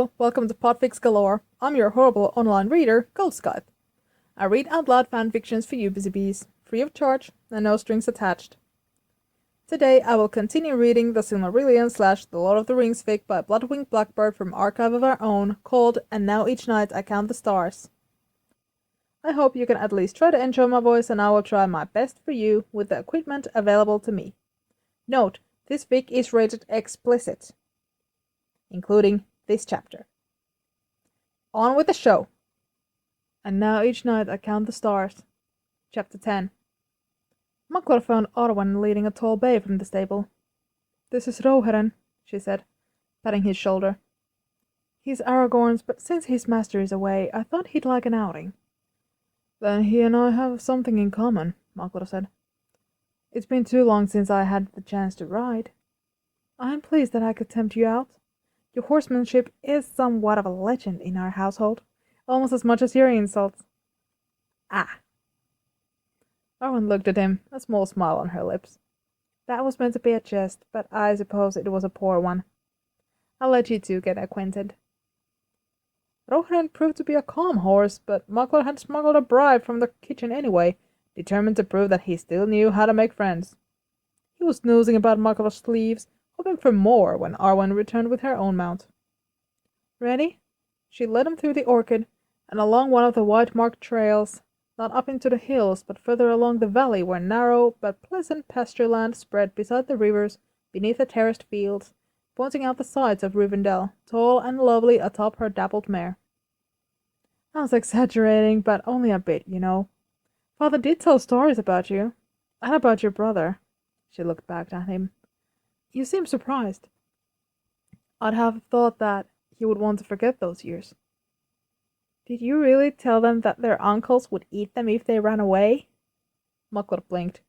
Hello, welcome to Podfic Galore. I'm your horrible online reader, Grossgaisteiger. I read out loud fanfictions for you busy bees, free of charge and no strings attached. Today I will continue reading the Silmarillion / The Lord of the Rings fic by Bloodwing Blackbird from Archive of Our Own, called And Now Each Night I Count the Stars. I hope you can at least try to enjoy my voice, and I will try my best for you with the equipment available to me. Note, this fic is rated explicit, including this chapter. On with the show! And now each night I count the stars. Chapter 10. Maklar found Arwen leading a tall bay from the stable. "This is Rohirrim," she said, patting his shoulder. "He's Aragorn's, but since his master is away, I thought he'd like an outing." "Then he and I have something in common," Maklar said. "It's been too long since I had the chance to ride. I'm pleased that I could tempt you out. Your horsemanship is somewhat of a legend in our household, almost as much as your insults." "Ah." Arwen looked at him, a small smile on her lips. "That was meant to be a jest, but I suppose it was a poor one. I'll let you two get acquainted." Rohirrim proved to be a calm horse, but Maklar had smuggled a bribe from the kitchen anyway, determined to prove that he still knew how to make friends. He was snoozing about Maklar's sleeves, hoping for more when Arwen returned with her own mount. "Ready?" She led him through the orchard and along one of the white-marked trails, not up into the hills, but further along the valley where narrow but pleasant pasture land spread beside the rivers beneath the terraced fields, pointing out the sides of Rivendell, tall and lovely atop her dappled mare. "I was exaggerating, but only a bit, you know. Father did tell stories about you, and about your brother." She looked back at him. "You seem surprised." "I'd have thought that he would want to forget those years." "Did you really tell them that their uncles would eat them if they ran away?" Maklar blinked.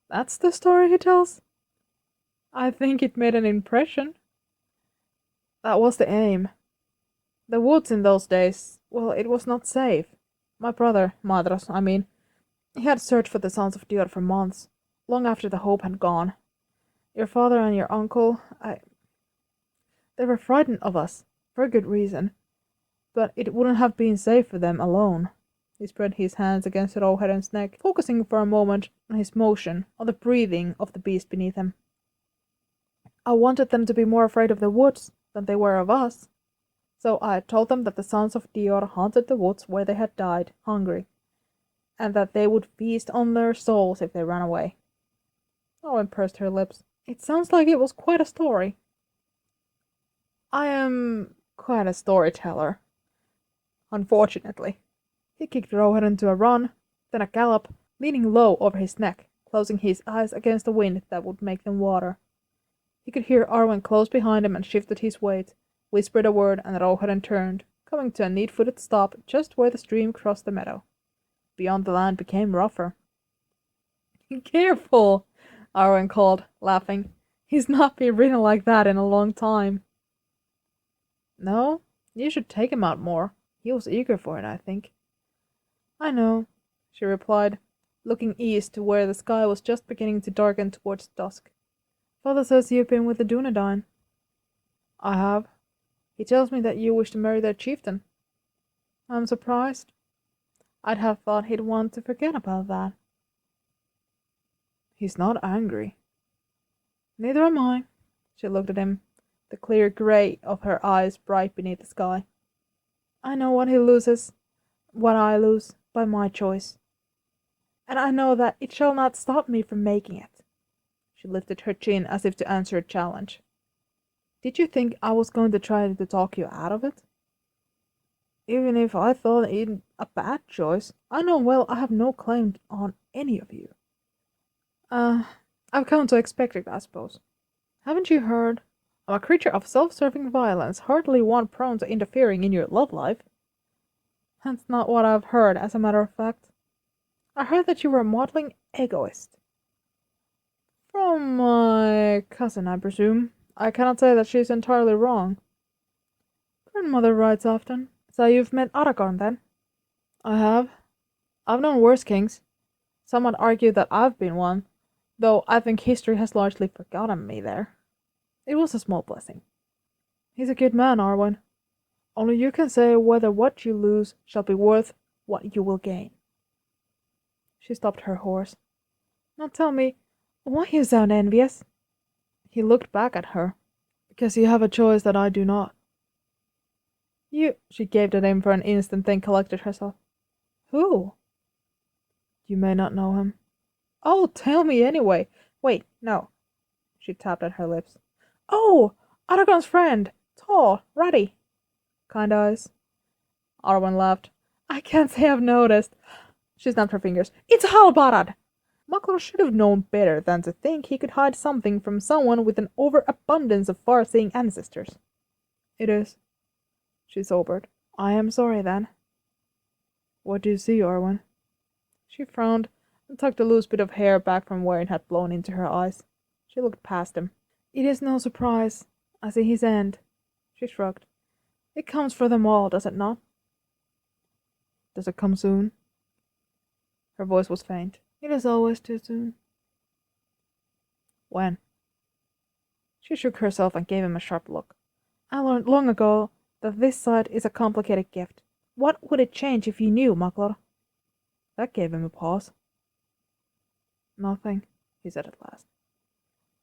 "That's the story he tells?" "I think it made an impression." "That was the aim. The woods in those days, well, it was not safe. My brother, Madros, I mean, he had searched for the sons of Dior for months, long after the hope had gone. Your father and your uncle, they were frightened of us, for a good reason. But it wouldn't have been safe for them alone." He spread his hands against Rohirrim's neck, focusing for a moment on his motion, on the breathing of the beast beneath him. "I wanted them to be more afraid of the woods than they were of us. So I told them that the sons of Dior haunted the woods where they had died, hungry, and that they would feast on their souls if they ran away." Owen pursed her lips. "It sounds like it was quite a story." "I am quite a storyteller, unfortunately." He kicked Rohirrim to a run, then a gallop, leaning low over his neck, closing his eyes against the wind that would make them water. He could hear Arwen close behind him and shifted his weight, whispered a word, and Rohirrim turned, coming to a neat-footed stop just where the stream crossed the meadow. Beyond, the land became rougher. "Careful!" Arwen called, laughing. "He's not been ridden like that in a long time." "No, you should take him out more. He was eager for it, I think." "I know," she replied, looking east to where the sky was just beginning to darken towards dusk. "Father says you've been with the Dunedain." "I have. He tells me that you wish to marry their chieftain." "I'm surprised. I'd have thought he'd want to forget about that." "He's not angry." "Neither am I." She looked at him, the clear gray of her eyes bright beneath the sky. "I know what he loses, what I lose, by my choice. And I know that it shall not stop me from making it." She lifted her chin as if to answer a challenge. "Did you think I was going to try to talk you out of it? Even if I thought it a bad choice, I know well I have no claim on any of you. I've come to expect it, I suppose. Haven't you heard? I'm a creature of self-serving violence, hardly one prone to interfering in your love life." "That's not what I've heard, as a matter of fact. I heard that you were a maudlin egoist." "From my cousin, I presume. I cannot say that she's entirely wrong." "Grandmother writes often. So you've met Aragorn, then?" "I have. I've known worse kings. Some might argue that I've been one, though I think history has largely forgotten me there. It was a small blessing." "He's a good man, Arwen." Only you can say whether what you lose shall be worth what you will gain. She stopped her horse. Now tell me, why you sound envious? He looked back at her. Because you have a choice that I do not. You, she gaped at him for an instant, then collected herself. Who? You may not know him. Oh, tell me anyway. Wait, no. She tapped at her lips. Oh, Aragon's friend. Tall, ruddy. Kind eyes. Arwen laughed. I can't say I've noticed. She snapped her fingers. It's Halbarad! Maklar should have known better than to think he could hide something from someone with an overabundance of far-seeing ancestors. It is. She sobered. I am sorry, then. What do you see, Arwen? She frowned and tucked a loose bit of hair back from where it had blown into her eyes. She looked past him. It is no surprise. I see his end. She shrugged. It comes for them all, does it not? Does it come soon? Her voice was faint. It is always too soon. When? She shook herself and gave him a sharp look. I learned long ago that this sight is a complicated gift. What would it change if you knew, Maklar? That gave him a pause. Nothing, he said at last.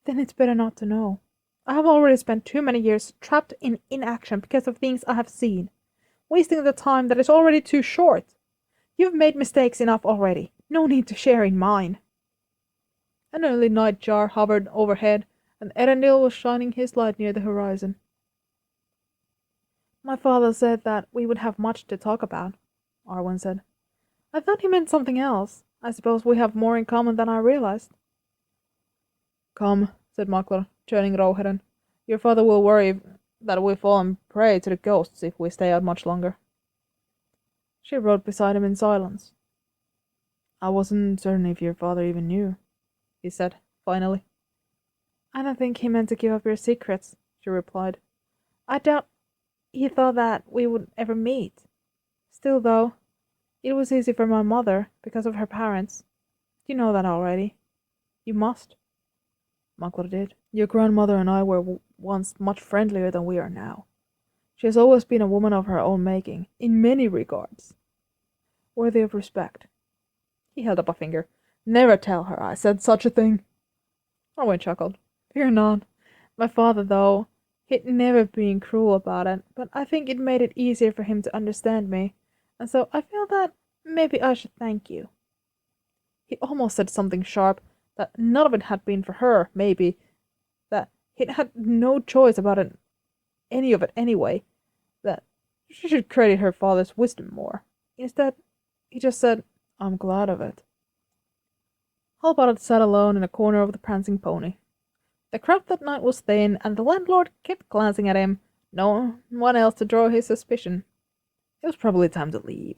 Then it's better not to know. I have already spent too many years trapped in inaction because of things I have seen, wasting the time that is already too short. You've made mistakes enough already. No need to share in mine. An early night jar hovered overhead, and Erendil was shining his light near the horizon. My father said that we would have much to talk about, Arwen said. I thought he meant something else. I suppose we have more in common than I realized. Come, said Maklar, turning Rohirrim. Your father will worry that we fall a prey to the ghosts if we stay out much longer. She rode beside him in silence. I wasn't certain if your father even knew, he said, finally. I don't think he meant to give up your secrets, she replied. I doubt he thought that we would ever meet. Still, though, it was easy for my mother, because of her parents. You know that already. You must. Maklar did. Your grandmother and I were once much friendlier than we are now. She has always been a woman of her own making, in many regards. Worthy of respect. He held up a finger. Never tell her I said such a thing. Arwen chuckled. Fear not. My father, though, he'd never been cruel about it, but I think it made it easier for him to understand me, and so I feel that maybe I should thank you. He almost said something sharp, that none of it had been for her, maybe, that he'd had no choice about it, any of it anyway, that she should credit her father's wisdom more. Instead, he just said, I'm glad of it. Halbarad sat alone in a corner of the prancing pony. The crowd that night was thin, and the landlord kept glancing at him, no one else to draw his suspicion. It was probably time to leave.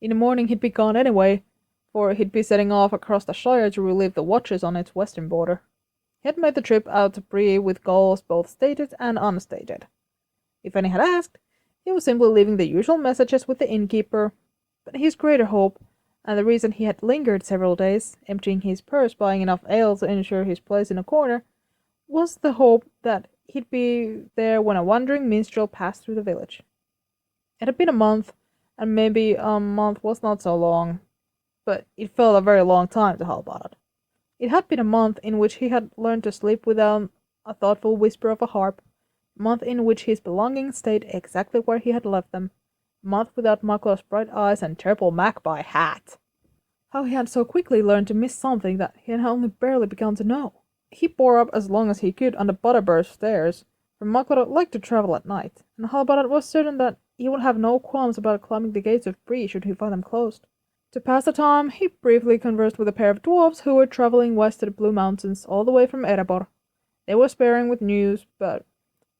In the morning he'd be gone anyway, for he'd be setting off across the Shire to relieve the watches on its western border. He had made the trip out to Bree with goals both stated and unstated. If any had asked, he was simply leaving the usual messages with the innkeeper, but his greater hope, and the reason he had lingered several days, emptying his purse buying enough ale to ensure his place in a corner, was the hope that he'd be there when a wandering minstrel passed through the village. It had been a month, and maybe a month was not so long, but it felt a very long time to Halbarad. It had been a month in which he had learned to sleep without a thoughtful whisper of a harp, a month in which his belongings stayed exactly where he had left them, a month without Maklar's bright eyes and terrible magpie hat. How he had so quickly learned to miss something that he had only barely begun to know. He bore up as long as he could on the Butterburst stairs, for Maklar liked to travel at night, and Halbarad was certain that he would have no qualms about climbing the gates of Bree should he find them closed. To pass the time, he briefly conversed with a pair of dwarves who were traveling west to the Blue Mountains, all the way from Erebor. They were sparing with news, but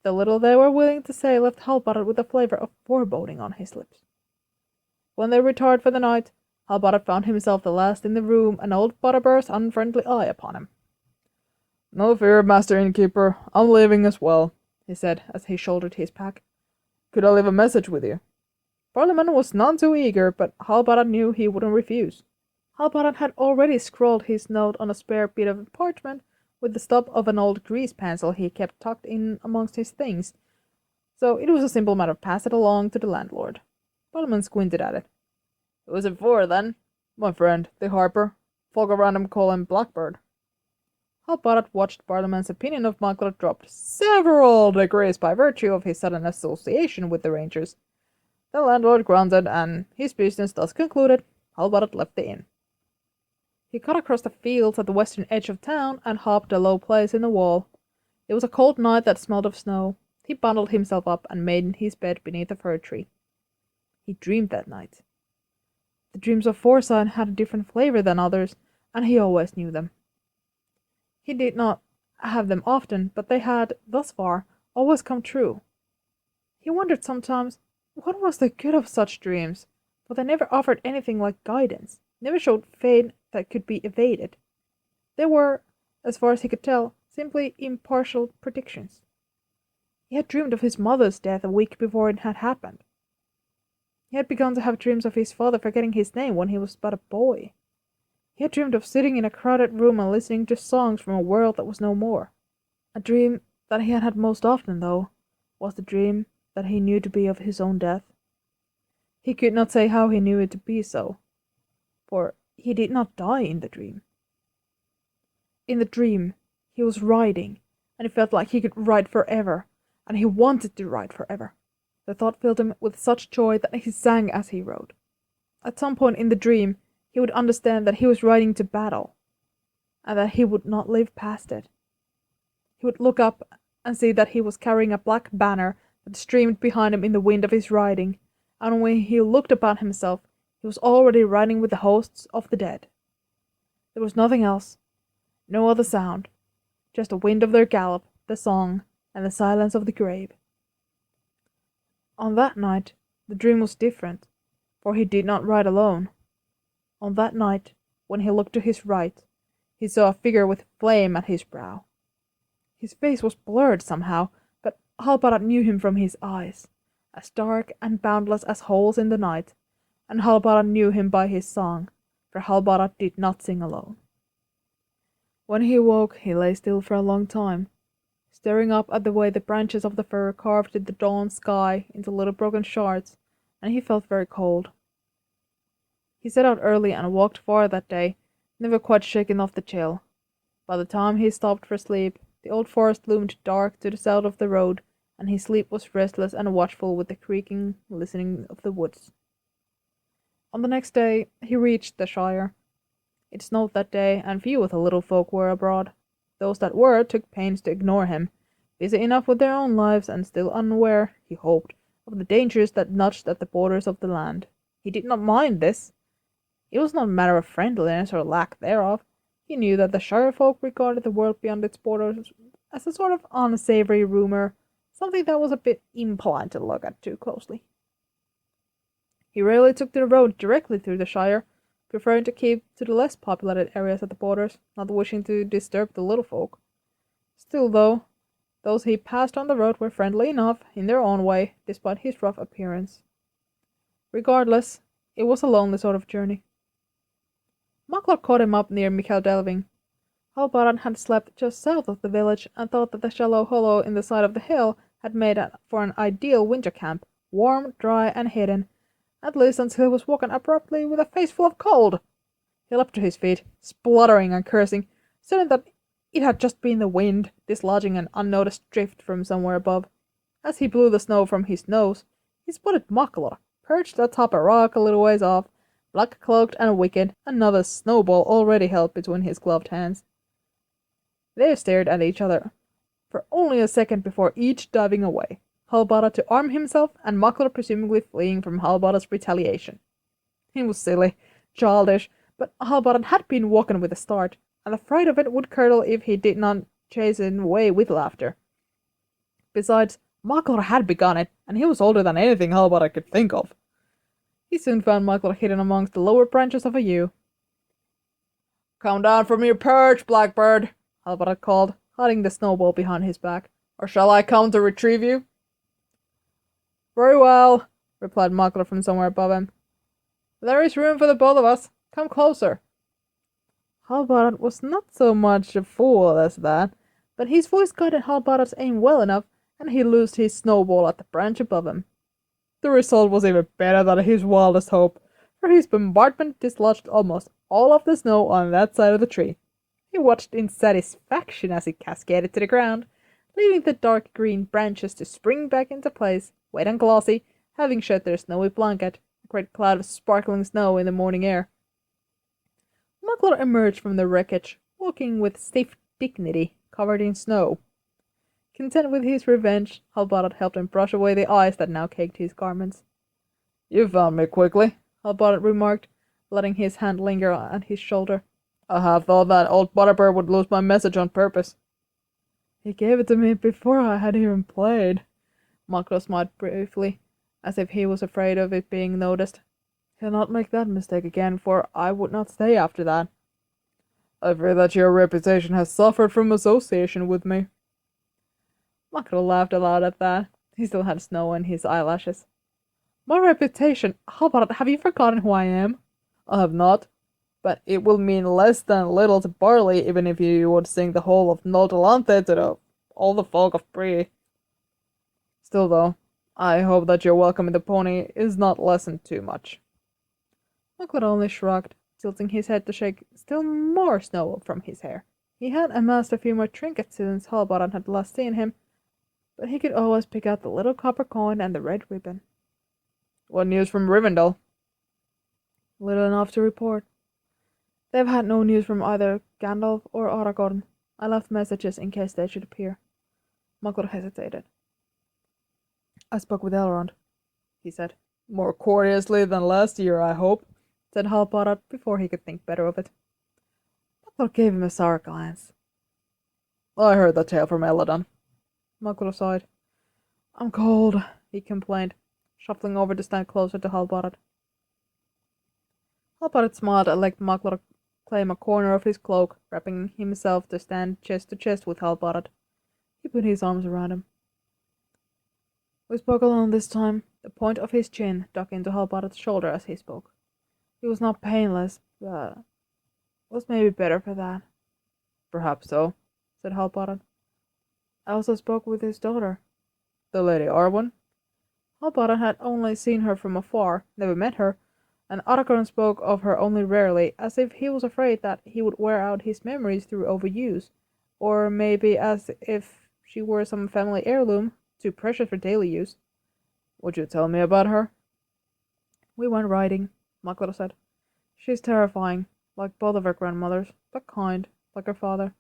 the little they were willing to say left Halbarad with a flavor of foreboding on his lips. When they retired for the night, Halbarad found himself the last in the room, and old Butterburst's unfriendly eye upon him. No fear, Master Innkeeper, I'm leaving as well, he said as he shouldered his pack. Could I leave a message with you? Parliament was none too eager, but Halbarad knew he wouldn't refuse. Halbarad had already scrawled his note on a spare bit of parchment with the stub of an old grease pencil he kept tucked in amongst his things, so it was a simple matter of pass it along to the landlord. Bartleman squinted at it. Who was it for, then? My friend, the harper. Folk around him call him Blackbird. Halbarad watched Bartleman's opinion of Michael dropped several degrees by virtue of his sudden association with the Rangers. The landlord grunted, and, his business thus concluded, Halbarad left the inn. He cut across the fields at the western edge of town and hopped a low place in the wall. It was a cold night that smelled of snow. He bundled himself up and made his bed beneath a fir tree. He dreamed that night. The dreams of Forsyth had a different flavor than others, and he always knew them. He did not have them often, but they had, thus far, always come true. He wondered sometimes, what was the good of such dreams? For they never offered anything like guidance, never showed fate that could be evaded. They were, as far as he could tell, simply impartial predictions. He had dreamed of his mother's death a week before it had happened. He had begun to have dreams of his father forgetting his name when he was but a boy. He had dreamed of sitting in a crowded room and listening to songs from a world that was no more. A dream that he had had most often, though, was the dream that he knew to be of his own death. He could not say how he knew it to be so, for he did not die in the dream. In the dream, he was riding, and it felt like he could ride forever, and he wanted to ride forever. The thought filled him with such joy that he sang as he rode. At some point in the dream, he would understand that he was riding to battle, and that he would not live past it. He would look up and see that he was carrying a black banner that streamed behind him in the wind of his riding, and when he looked about himself, he was already riding with the hosts of the dead. There was nothing else, no other sound, just the wind of their gallop, the song, and the silence of the grave. On that night, the dream was different, for he did not ride alone. On that night, when he looked to his right, he saw a figure with flame at his brow. His face was blurred somehow, but Halbarad knew him from his eyes, as dark and boundless as holes in the night, and Halbarad knew him by his song, for Halbarad did not sing alone. When he woke, he lay still for a long time, staring up at the way the branches of the fir carved the dawn sky into little broken shards, and he felt very cold. He set out early and walked far that day, never quite shaken off the chill. By the time he stopped for sleep, the old forest loomed dark to the south of the road, and his sleep was restless and watchful with the creaking, listening of the woods. On the next day, he reached the Shire. It snowed that day, and few of the little folk were abroad. Those that were took pains to ignore him, busy enough with their own lives and still unaware, he hoped, of the dangers that nudged at the borders of the land. He did not mind this. It was not a matter of friendliness or lack thereof. He knew that the Shire folk regarded the world beyond its borders as a sort of unsavory rumor, something that was a bit impolite to look at too closely. He rarely took the road directly through the Shire, preferring to keep to the less populated areas at the borders, not wishing to disturb the little folk. Still, though, those he passed on the road were friendly enough in their own way, despite his rough appearance. Regardless, it was a lonely sort of journey. Maklar caught him up near Delving. Halbarad had slept just south of the village and thought that the shallow hollow in the side of the hill had made for an ideal winter camp, warm, dry, and hidden, at least until he was woken abruptly with a face full of cold. He leapt to his feet, spluttering and cursing, certain that it had just been the wind dislodging an unnoticed drift from somewhere above. As he blew the snow from his nose, he spotted Maklar, perched atop a rock a little ways off, black-cloaked and wicked, another snowball already held between his gloved hands. They stared at each other for only a second before each diving away, Halbarad to arm himself, and Maklar presumably fleeing from Halbarad's retaliation. It was silly, childish, but Halbarad had been woken with a start, and the fright of it would curdle if he did not chase it away with laughter. Besides, Maklar had begun it, and he was older than anything Halbarad could think of. He soon found Maklar hidden amongst the lower branches of a yew. "Come down from your perch, Blackbird," Halbarad called, hiding the snowball behind his back. "Or shall I come to retrieve you?" "Very well," replied Maklar from somewhere above him. "There is room for the both of us. Come closer." Halbarad was not so much a fool as that, but his voice guided Halbarad's aim well enough, and he loosed his snowball at the branch above him. The result was even better than his wildest hope, for his bombardment dislodged almost all of the snow on that side of the tree. He watched in satisfaction as it cascaded to the ground, leaving the dark green branches to spring back into place, wet and glossy, having shed their snowy blanket, a great cloud of sparkling snow in the morning air. Muggler emerged from the wreckage, walking with stiff dignity, covered in snow. Content with his revenge, Halbarad helped him brush away the ice that now caked his garments. "You found me quickly," Halbarad remarked, letting his hand linger on his shoulder. "I have thought that old Butterbird would lose my message on purpose." "He gave it to me before I had even played." Muggler smiled briefly, as if he was afraid of it being noticed. "He'll not make that mistake again, for I would not stay after that." "I fear that your reputation has suffered from association with me." Muggler laughed aloud at that. He still had snow in his eyelashes. "My reputation? Halbarad, have you forgotten who I am?" "I have not, but it will mean less than little to Barley, even if you would sing the whole of Noldelante to all the folk of Bree. Still, though, I hope that your welcome in the pony is not lessened too much." Muggler only shrugged, tilting his head to shake still more snow from his hair. He had amassed a few more trinkets since Halbarad had last seen him, but he could always pick out the little copper coin and the red ribbon. "What news from Rivendell?" "Little enough to report. They've had no news from either Gandalf or Aragorn. I left messages in case they should appear." Muggler hesitated. "I spoke with Elrond," he said. "More courteously than last year, I hope," said Halbarad before he could think better of it. Muggler gave him a sour glance. "I heard the tale from Elladan." Muggler sighed. "I'm cold," he complained, shuffling over to stand closer to Halbarad. Halbarad smiled and let Muggler claim a corner of his cloak, wrapping himself to stand chest to chest with Halbarad. He put his arms around him. "We spoke alone this time." The point of his chin dug into Halbarad's shoulder as he spoke. He was not painless, but was maybe better for that. "Perhaps so," said Halbarad. "I also spoke with his daughter." "The Lady Arwen?" Halbarad had only seen her from afar, never met her, and Aragorn spoke of her only rarely, as if he was afraid that he would wear out his memories through overuse, or maybe as if she were some family heirloom, too precious for daily use. "Would you tell me about her?" "We went riding," Muggler said. "She's terrifying, like both of her grandmothers, but kind, like her father.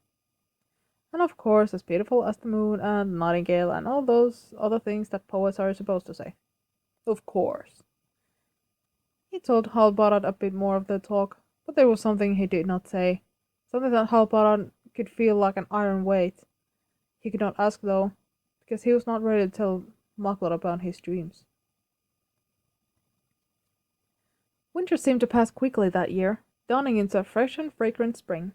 And of course as beautiful as the moon and the nightingale and all those other things that poets are supposed to say." "Of course." He told Halbarad a bit more of the talk, but there was something he did not say, something that Halbarad could feel like an iron weight. He could not ask, though, because he was not ready to tell Muggler about his dreams. Winter seemed to pass quickly that year, dawning into a fresh and fragrant spring.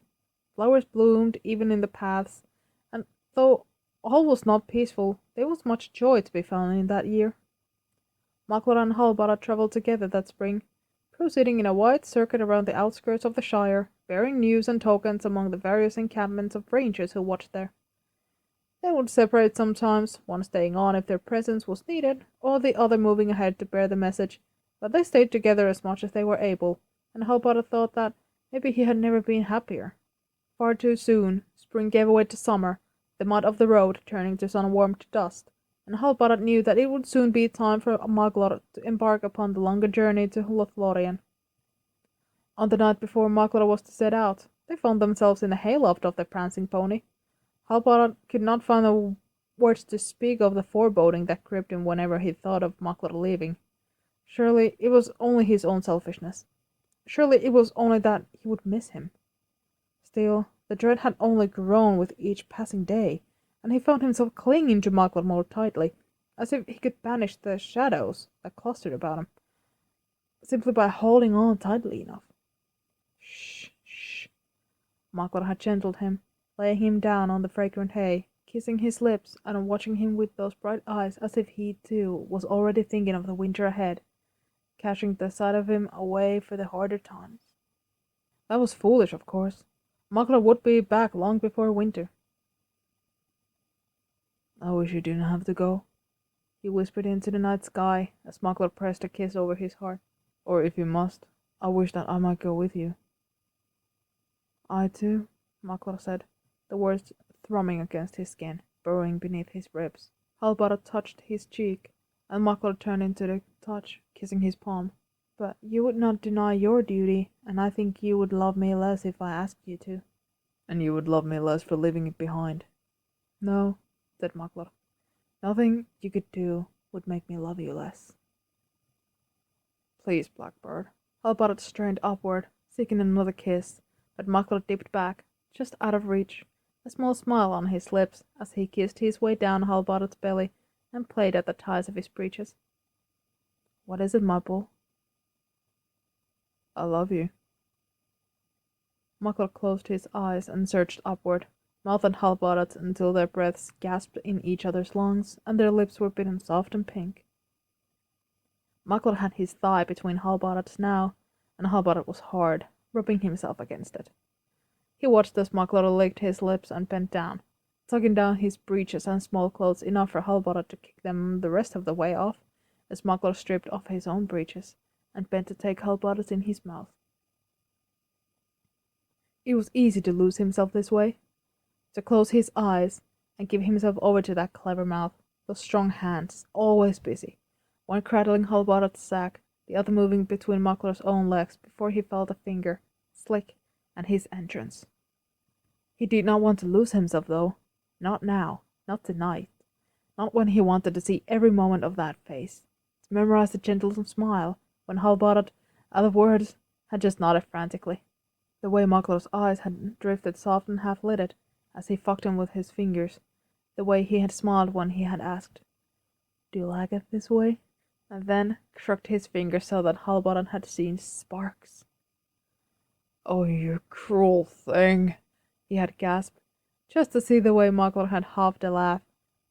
Flowers bloomed even in the paths, and though all was not peaceful, there was much joy to be found in that year. Muggler and Halbarad travelled together that spring, proceeding in a wide circuit around the outskirts of the Shire, bearing news and tokens among the various encampments of rangers who watched there. They would separate sometimes, one staying on if their presence was needed, or the other moving ahead to bear the message, but they stayed together as much as they were able, and Halbarad thought that maybe he had never been happier. Far too soon, spring gave way to summer, the mud of the road turning to sun-warmed dust, and Halbarad knew that it would soon be time for Muggler to embark upon the longer journey to Lothlorien. On the night before Muggler was to set out, they found themselves in the hayloft of their prancing pony. Halbarad could not find the words to speak of the foreboding that gripped him whenever he thought of Muggler leaving. Surely it was only his own selfishness. Surely it was only that he would miss him. Still, the dread had only grown with each passing day, and he found himself clinging to Muggler more tightly, as if he could banish the shadows that clustered about him, simply by holding on tightly enough. "Shh, shh." Muggler had gentled him, laying him down on the fragrant hay, kissing his lips and watching him with those bright eyes as if he, too, was already thinking of the winter ahead, caching the sight of him away for the harder times. That was foolish, of course. Muggler would be back long before winter. I wish you didn't have to go, he whispered into the night sky as Makler pressed a kiss over his heart. Or if you must, I wish that I might go with you. I too, Makler said, the words thrumming against his skin, burrowing beneath his ribs. Halbara touched his cheek, and Makler turned into the touch, kissing his palm. But you would not deny your duty, and I think you would love me less if I asked you to. And you would love me less for leaving it behind. No, said Makler. Nothing you could do would make me love you less. Please, Blackbird. Halbara strained upward, seeking another kiss, but Makler dipped back, just out of reach, a small smile on his lips as he kissed his way down Halbara's belly and played at the ties of his breeches. What is it, my bull? I love you. Makler closed his eyes and searched upward, mouth and Halbara's until their breaths gasped in each other's lungs and their lips were bitten soft and pink. Makler had his thigh between Halbara's now, and Halbara was hard, rubbing himself against it. He watched as Makler licked his lips and bent down, tugging down his breeches and small clothes enough for Halbara to kick them the rest of the way off, as Makler stripped off his own breeches and bent to take Halbara's in his mouth. It was easy to lose himself this way, to close his eyes and give himself over to that clever mouth, those strong hands, always busy, one cradling Halbara's sack, the other moving between Makler's own legs before he felt a finger, slick, and his entrance. He did not want to lose himself, though. Not now, not tonight, not when he wanted to see every moment of that face, to memorize the gentle smile, when Halbara, out of words, had just nodded frantically. The way Makler's eyes had drifted soft and half-lidded as he fucked him with his fingers, the way he had smiled when he had asked, "Do you like it this way?" and then shrugged his fingers so that Halbara had seen sparks. "Oh, you cruel thing," he had gasped, just to see the way Makler had halved a laugh,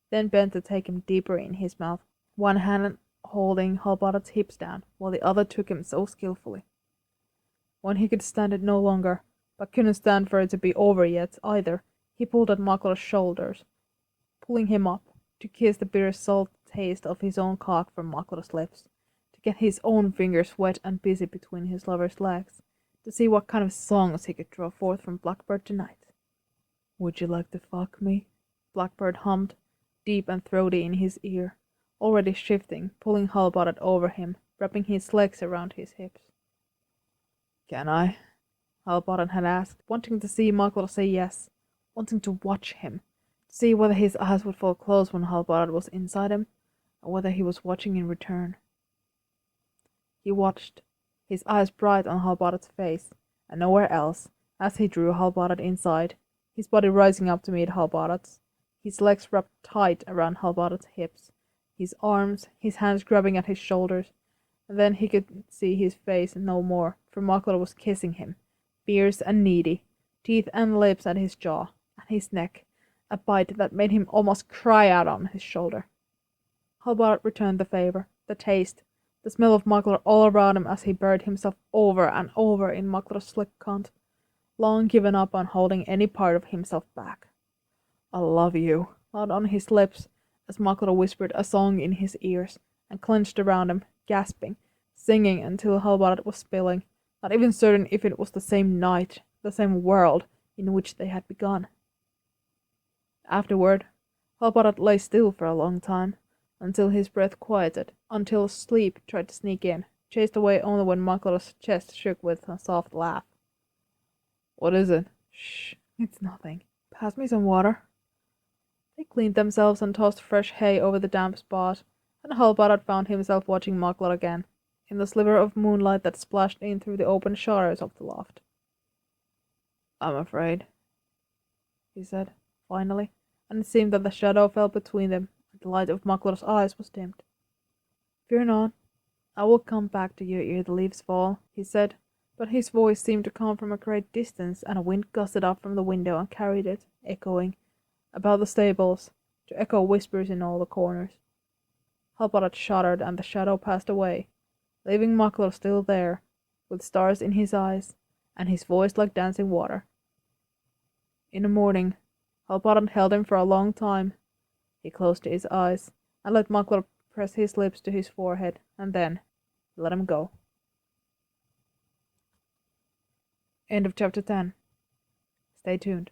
then bent to take him deeper in his mouth, one hand holding Halbara's hips down, while the other took him so skillfully. When he could stand it no longer, but couldn't stand for it to be over yet either, he pulled at Makler's shoulders, pulling him up, to kiss the bitter salt taste of his own cock from Makler's lips, to get his own fingers wet and busy between his lover's legs, to see what kind of songs he could draw forth from Blackbird tonight. "Would you like to fuck me?" Blackbird hummed, deep and throaty in his ear, already shifting, pulling Halbara over him, wrapping his legs around his hips. "Can I?" Halbara had asked, wanting to see Makler say yes, wanting to watch him, to see whether his eyes would fall closed when Halbara was inside him, or whether he was watching in return. He watched, his eyes bright on Halbara's face, and nowhere else, as he drew Halbara inside, his body rising up to meet Halbara's, his legs wrapped tight around Halbara's hips, his arms, his hands grabbing at his shoulders, and then he could see his face no more, for Makler was kissing him, fierce and needy, teeth and lips at his jaw, and his neck, a bite that made him almost cry out on his shoulder. Halbara returned the favor, the taste, the smell of Makler all around him as he buried himself over and over in Makler's slick cunt, long given up on holding any part of himself back. "I love you," loud on his lips, as Makler whispered a song in his ears, and clenched around him, gasping, singing until Halbara was spilling, not even certain if it was the same night, the same world in which they had begun. Afterward, Halbara lay still for a long time, until his breath quieted, until sleep tried to sneak in, chased away only when Makler's chest shook with a soft laugh. "What is it?" "Shh, it's nothing. Pass me some water." They cleaned themselves and tossed fresh hay over the damp spot, and Halbara found himself watching Makler again, in the sliver of moonlight that splashed in through the open shutters of the loft. "I'm afraid," he said, finally, and it seemed that the shadow fell between them, and the light of Makler's eyes was dimmed. "Fear not. I will come back to you ere the leaves fall," he said, but his voice seemed to come from a great distance, and a wind gusted up from the window and carried it, echoing, about the stables, to echo whispers in all the corners. Halbara shuddered, and the shadow passed away, leaving Makler still there, with stars in his eyes, and his voice like dancing water. In the morning, Halbara held him for a long time. He closed his eyes and let Muckler press his lips to his forehead, and then let him go. End of chapter 10. Stay tuned.